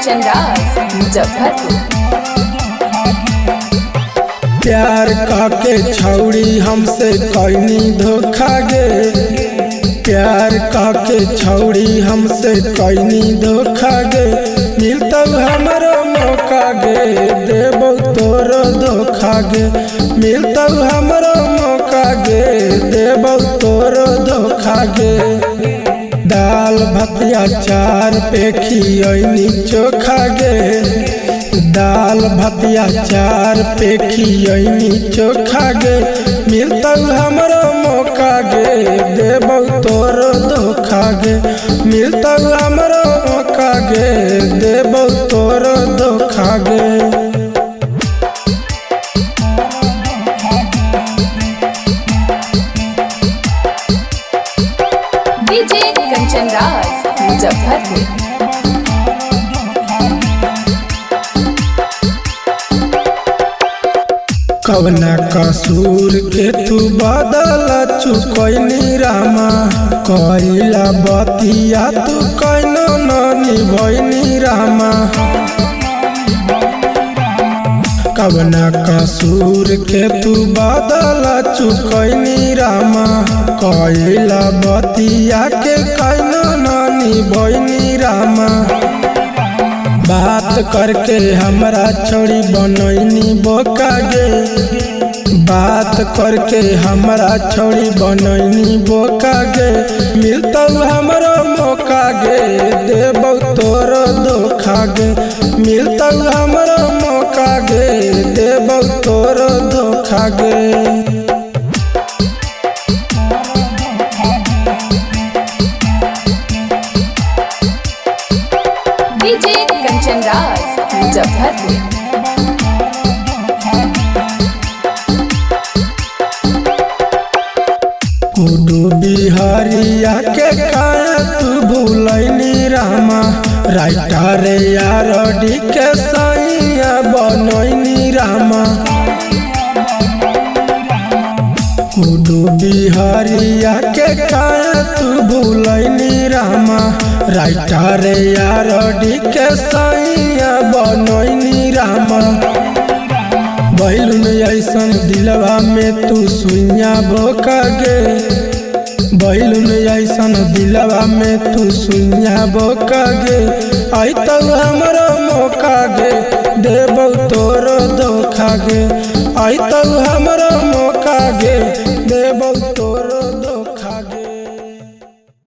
कंचन राज मुजफ्फरपुर। प्यार काके छौड़ी हमसे कैनी धोखा गे, प्यार काके छौड़ी हमसे कैनी धोखा गे। मिलतौ हमारो मौका गे, देबौ तोरो धोखा गे। मिलतौ हमारो मौका गे, देबौ तोरो धोखा गे। दाल भतिया चार पे खियनी चोखा गे, दाल भतिया चार पे खियनी चोखा गे। मिलतौ हमरो मौका गे, देबौ तोरो धोखा गे। मिलतौ हमरो मौका गे, देबौ तोरो धोखा गे। डीजे कंचन राज मुजफ्फरपुर। कवना कसूर के तू बदल चुकैनी रामा, कइला बतिया तू कैनो न निभैनी रामा। कवना कसूर के तू बदल चुकैनी रामा, कइला बतिया के कैनो न निभैनी रामा। बात करके हमरा छोड़ी बनैनी बोका गे, बात करके हमरा छोड़ी बनैनी बोका गे। मिलतौ हमरो मौका गे, देबौ तोरो धोखा गे। मिलतौ हमरो मौका गे, देबौ तोरो धोखा गे। डीजे कंचन राज मुजफ्फरपुर। कुडू बिहारिया के काया तू भूलैनी रामा, राइटर यार डी के सैया बनैनी रामा। कुडू बिहारिया के काया तू भूलैनी रामा, राइटर यार डी के सैया बनैनी रामा। बैलून ऐसन दिलवा में तू सुइया भोका गे, बैलून ऐसन दिलवा में तू सुइया भोका गे। अइतौ हमरो मौका गे, देबौ तोरो धोखा गे। अइतौ हमरो मौका गे,